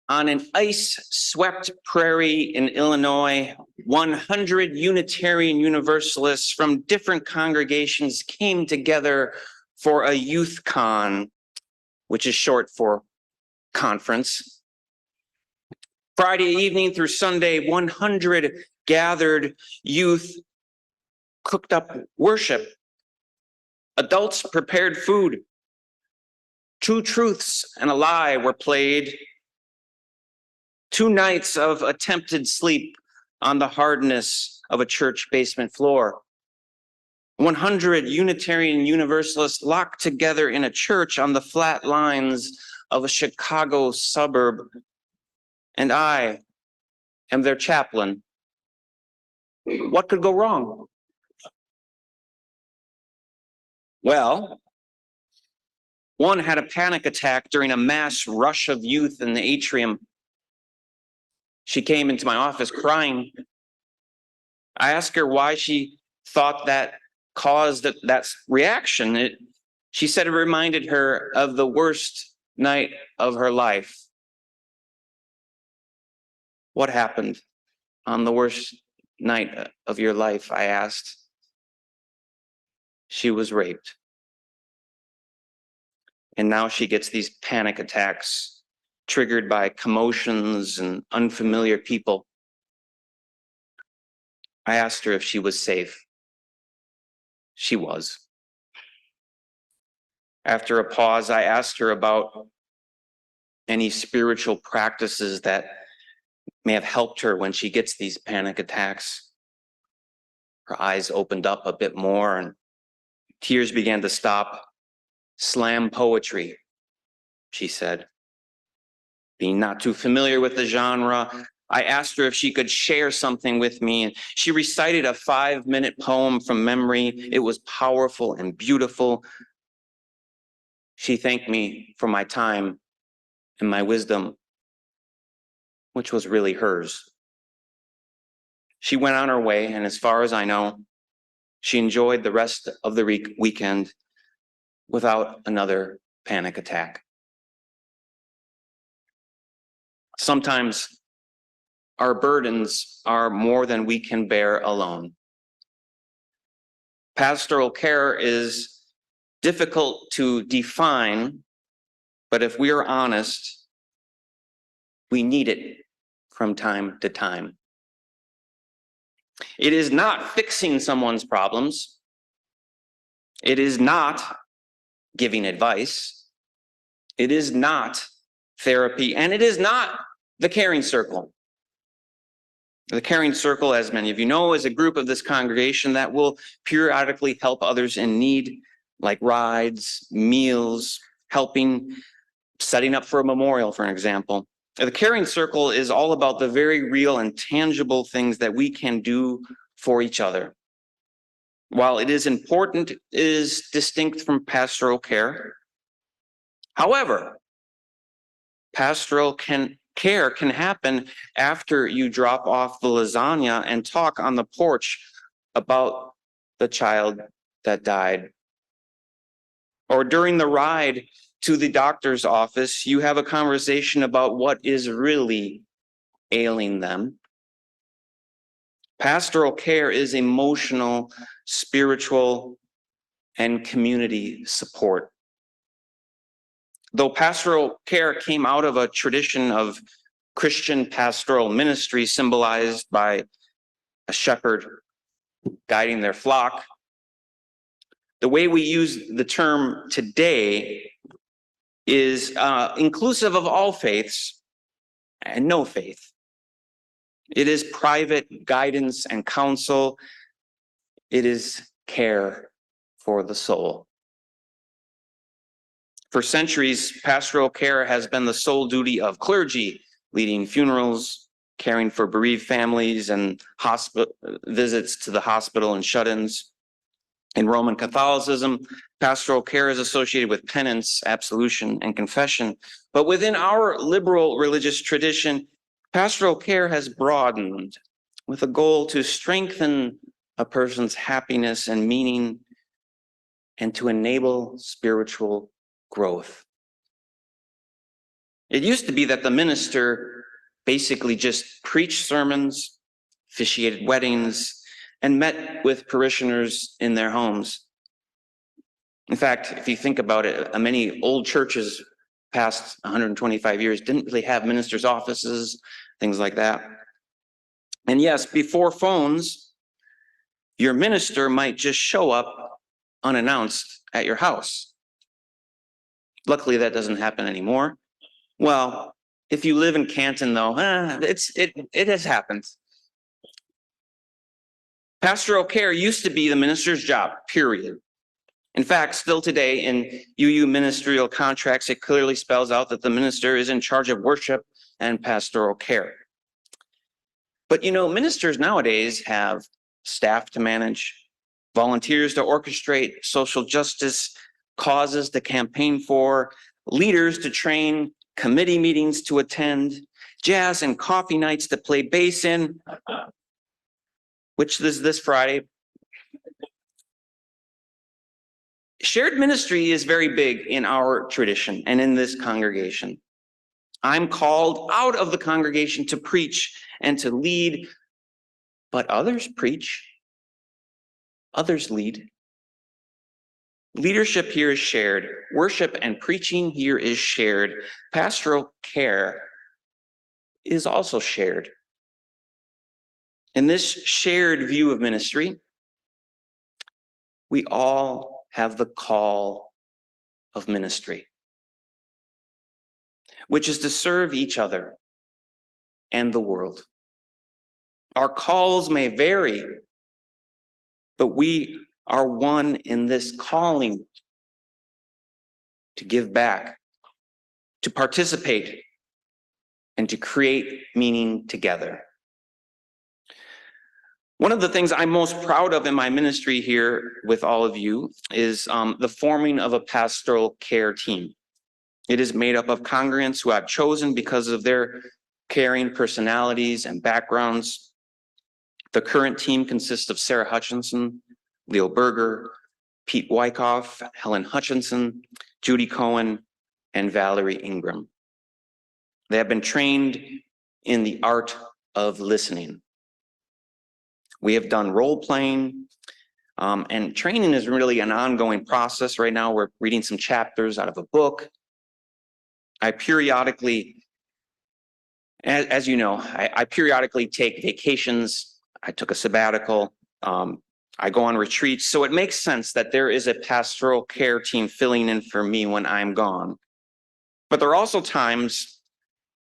On an ice-swept prairie in Illinois, 100 Unitarian Universalists from different congregations came together for a youth con, which is short for conference. Friday evening through Sunday, 100 gathered youth cooked up worship. Adults prepared food. Two truths and a lie were played. 2 nights of attempted sleep on the hardness of a church basement floor. 100 Unitarian Universalists locked together in a church on the flat lines of a Chicago suburb. And I am their chaplain. What could go wrong? Well, one had a panic attack during a mass rush of youth in the atrium. She came into my office crying. I asked her why she thought that caused that reaction. She said it reminded her of the worst night of her life. What happened on the worst night of your life? I asked. She was raped. And now she gets these panic attacks triggered by commotions and unfamiliar people. I asked her if she was safe. She was. After a pause, I asked her about any spiritual practices that may have helped her when she gets these panic attacks. Her eyes opened up a bit more and tears began to stop. Slam poetry, she said. Being not too familiar with the genre, I asked her if she could share something with me, and she recited a 5-minute poem from memory. It was powerful and beautiful. She thanked me for my time and my wisdom, which was really hers. She went on her way, and as far as I know, she enjoyed the rest of the weekend without another panic attack. Sometimes our burdens are more than we can bear alone. Pastoral care is difficult to define, but if we are honest, we need it from time to time. It is not fixing someone's problems. It is not giving advice. It is not therapy, and it is not the caring circle. The caring circle, as many of you know, is a group of this congregation that will periodically help others in need, like rides, meals, helping, setting up for a memorial, for an example. The caring circle is all about the very real and tangible things that we can do for each other. While it is important, it is distinct from pastoral care. However, pastoral care can happen after you drop off the lasagna and talk on the porch about the child that died. Or during the ride to the doctor's office, you have a conversation about what is really ailing them. Pastoral care is emotional, spiritual, and community support. Though pastoral care came out of a tradition of Christian pastoral ministry symbolized by a shepherd guiding their flock, the way we use the term today is inclusive of all faiths and no faith. It is private guidance and counsel. It is care for the soul. For centuries, pastoral care has been the sole duty of clergy, leading funerals, caring for bereaved families, and visits to the hospital and shut-ins. In Roman Catholicism, pastoral care is associated with penance, absolution, and confession. But within our liberal religious tradition, pastoral care has broadened with a goal to strengthen a person's happiness and meaning and to enable spiritual growth. It used to be that the minister basically just preached sermons, officiated weddings, and met with parishioners in their homes. In fact, if you think about it, many old churches past 125 years didn't really have ministers' offices, things like that. And yes, before phones, your minister might just show up unannounced at your house. Luckily, that doesn't happen anymore. Well, if you live in Canton, though, it has happened. Pastoral care used to be the minister's job, period. In fact, still today in UU ministerial contracts, it clearly spells out that the minister is in charge of worship and pastoral care. But ministers nowadays have staff to manage, volunteers to orchestrate, social justice causes to campaign for, leaders to train, committee meetings to attend, jazz and coffee nights to play bass in, which is this Friday. Shared ministry is very big in our tradition and in this congregation. I'm called out of the congregation to preach and to lead, but others preach, others lead. Leadership here is shared. Worship and preaching here is shared. Pastoral care is also shared. In this shared view of ministry, we all have the call of ministry, which is to serve each other and the world. Our calls may vary, but we are one in this calling to give back, to participate, and to create meaning together. One of the things I'm most proud of in my ministry here with all of you is the forming of a pastoral care team. It is made up of congregants who I've chosen because of their caring personalities and backgrounds. The current team consists of Sarah Hutchinson, Leo Berger, Pete Wyckoff, Helen Hutchinson, Judy Cohen, and Valerie Ingram. They have been trained in the art of listening. We have done role playing, and training is really an ongoing process. Right now, we're reading some chapters out of a book. I periodically, as you know, I periodically take vacations. I took a sabbatical. I go on retreats. So it makes sense that there is a pastoral care team filling in for me when I'm gone. But there are also times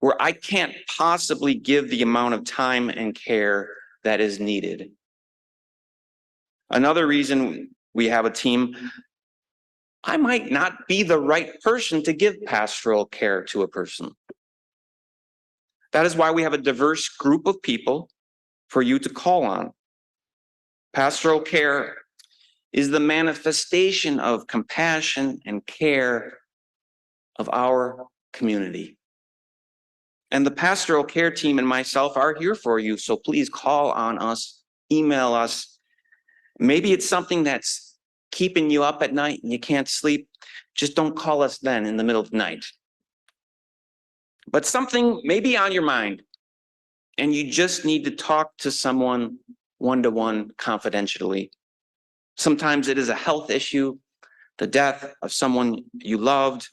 where I can't possibly give the amount of time and care that is needed. Another reason we have a team, I might not be the right person to give pastoral care to a person. That is why we have a diverse group of people for you to call on. Pastoral care is the manifestation of compassion and care of our community. And the pastoral care team and myself are here for you, so please call on us, email us. Maybe it's something that's keeping you up at night and you can't sleep. Just don't call us then in the middle of the night. But something may be on your mind and you just need to talk to someone one-to-one confidentially. Sometimes it is a health issue, the death of someone you loved.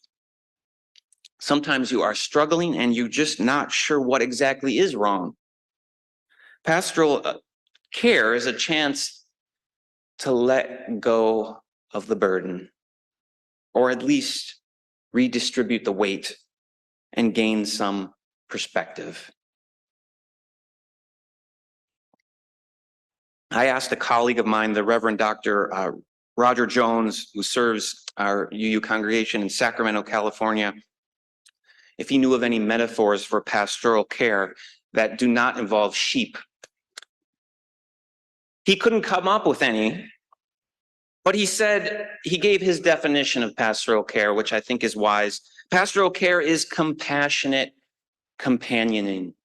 Sometimes you are struggling and you're just not sure what exactly is wrong. Pastoral care is a chance to let go of the burden, or at least redistribute the weight and gain some perspective. I asked a colleague of mine, the Reverend Dr. Roger Jones, who serves our UU congregation in Sacramento, California, if he knew of any metaphors for pastoral care that do not involve sheep. He couldn't come up with any, but he said, he gave his definition of pastoral care, which I think is wise. Pastoral care is compassionate companioning.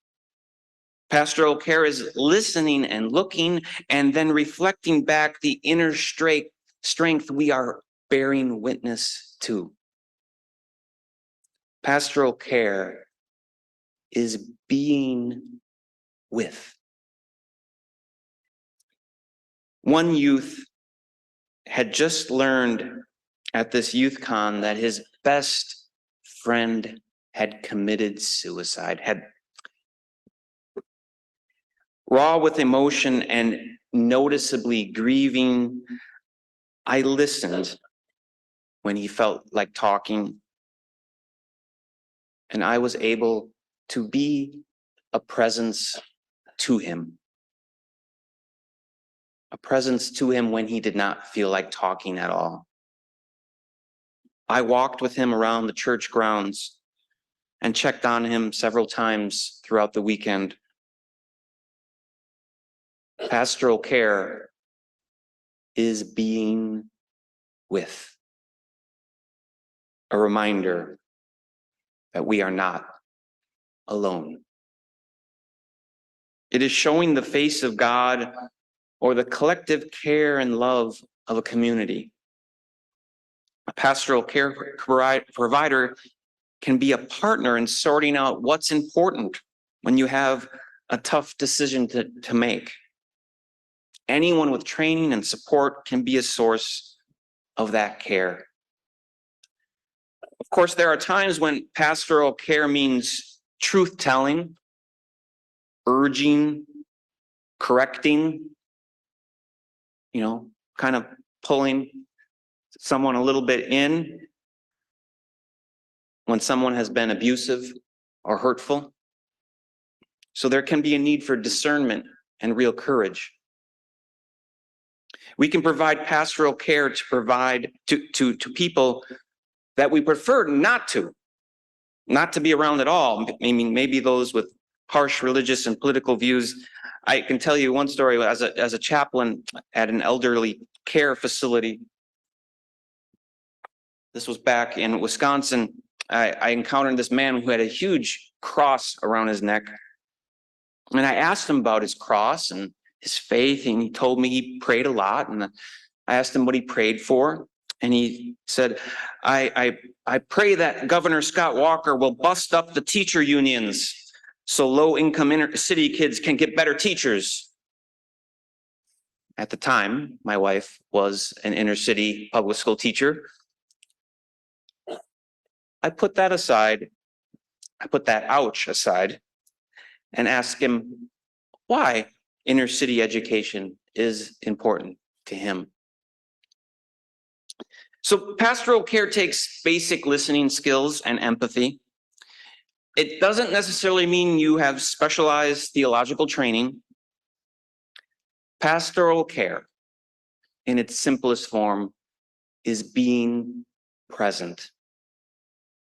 Pastoral care is listening and looking and then reflecting back the inner strength we are bearing witness to. Pastoral care is being with. One youth had just learned at this youth con that his best friend had committed suicide, raw with emotion and noticeably grieving. I listened when he felt like talking, and I was able to be a presence to him. A presence to him when he did not feel like talking at all. I walked with him around the church grounds and checked on him several times throughout the weekend. Pastoral care is being with. A reminder that we are not alone. It is showing the face of God or the collective care and love of a community. A pastoral care provider can be a partner in sorting out what's important when you have a tough decision to make. Anyone with training and support can be a source of that care. Of course, there are times when pastoral care means truth-telling, urging, correcting, kind of pulling someone a little bit in when someone has been abusive or hurtful. So there can be a need for discernment and real courage. We can provide pastoral care to people that we prefer not to be around at all. I mean, maybe those with harsh religious and political views. I can tell you one story. As a chaplain at an elderly care facility, this was back in Wisconsin, I encountered this man who had a huge cross around his neck. And I asked him about his cross and his faith, and he told me he prayed a lot. And I asked him what he prayed for, and he said, I pray that Governor Scott Walker will bust up the teacher unions so low-income inner city kids can get better teachers. At the time, my wife was an inner city public school teacher. I put that aside. I put that ouch aside and asked him why inner city education is important to him. So pastoral care takes basic listening skills and empathy. It doesn't necessarily mean you have specialized theological training. Pastoral care, in its simplest form, is being present,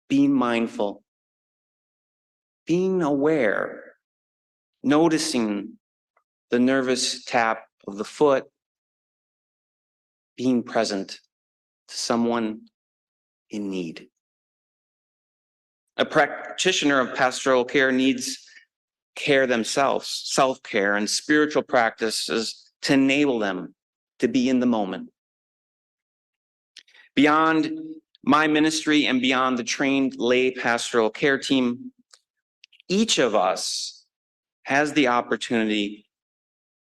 being mindful, being aware, noticing the nervous tap of the foot, being present to someone in need. A practitioner of pastoral care needs care themselves, self-care, and spiritual practices to enable them to be in the moment. Beyond my ministry and beyond the trained lay pastoral care team, each of us has the opportunity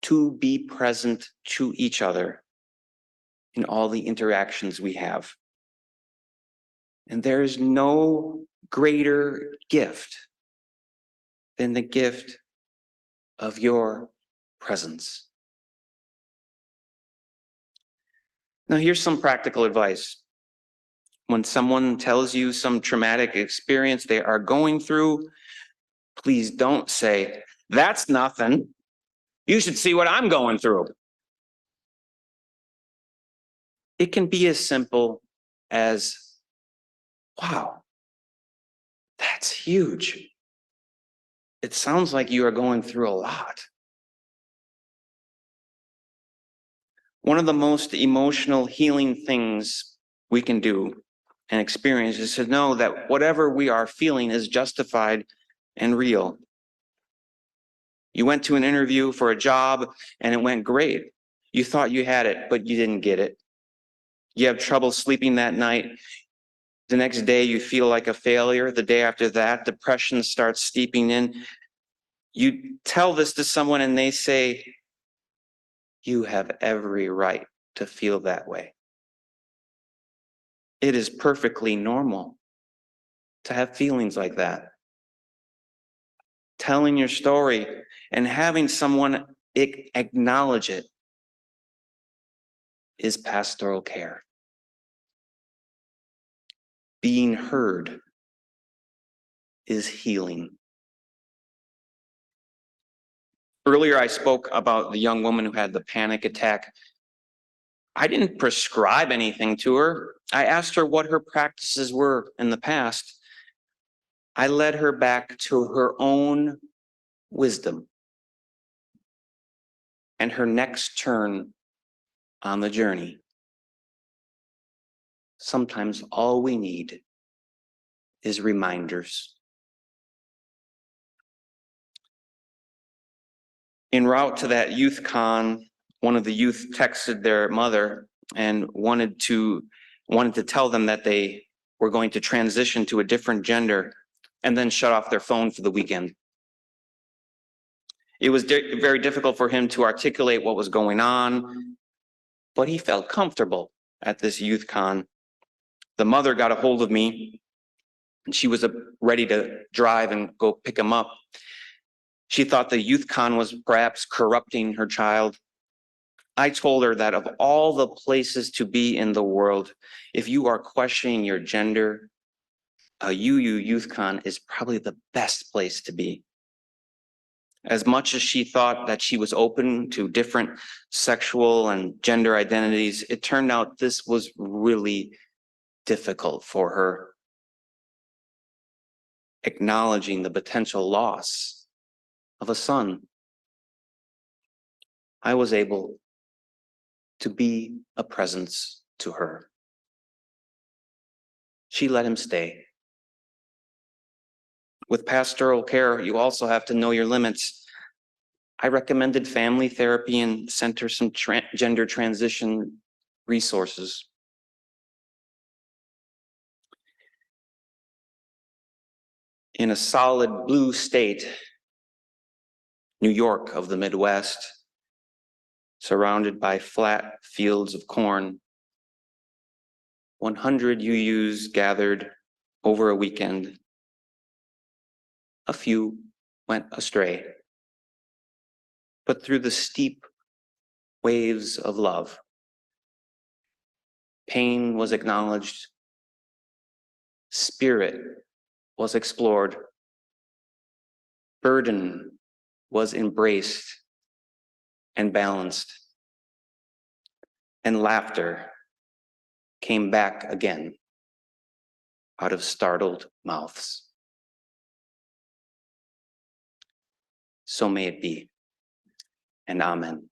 to be present to each other in all the interactions we have. And there is no greater gift than the gift of your presence. Now, here's some practical advice. When someone tells you some traumatic experience they are going through, please don't say, "That's nothing. You should see what I'm going through." It can be as simple as, "Wow, that's huge. It sounds like you are going through a lot." One of the most emotional healing things we can do and experience is to know that whatever we are feeling is justified and real. You went to an interview for a job and it went great. You thought you had it, but you didn't get it. You have trouble sleeping that night. The next day you feel like a failure. The day after that, depression starts steeping in. You tell this to someone and they say, you have every right to feel that way. It is perfectly normal to have feelings like that. Telling your story and having someone acknowledge it is pastoral care. Being heard is healing. Earlier, I spoke about the young woman who had the panic attack. I didn't prescribe anything to her. I asked her what her practices were in the past. I led her back to her own wisdom and her next turn on the journey. Sometimes all we need is reminders. En route to that youth con, one of the youth texted their mother and wanted to tell them that they were going to transition to a different gender and then shut off their phone for the weekend. It was very difficult for him to articulate what was going on, but he felt comfortable at this youth con. The mother got a hold of me, and she was ready to drive and go pick him up. She thought the youth con was perhaps corrupting her child. I told her that of all the places to be in the world, if you are questioning your gender, a youth con is probably the best place to be. As much as she thought that she was open to different sexual and gender identities, it turned out this was really difficult for her. Acknowledging the potential loss of a son, I was able to be a presence to her. She let him stay. With pastoral care, you also have to know your limits. I recommended family therapy and sent her some gender transition resources. In a solid blue state, New York of the Midwest, surrounded by flat fields of corn, 100 UUs gathered over a weekend. A few went astray, but through the steep waves of love, pain was acknowledged, spirit was explored, burden was embraced and balanced, and laughter came back again out of startled mouths. So may it be, and amen.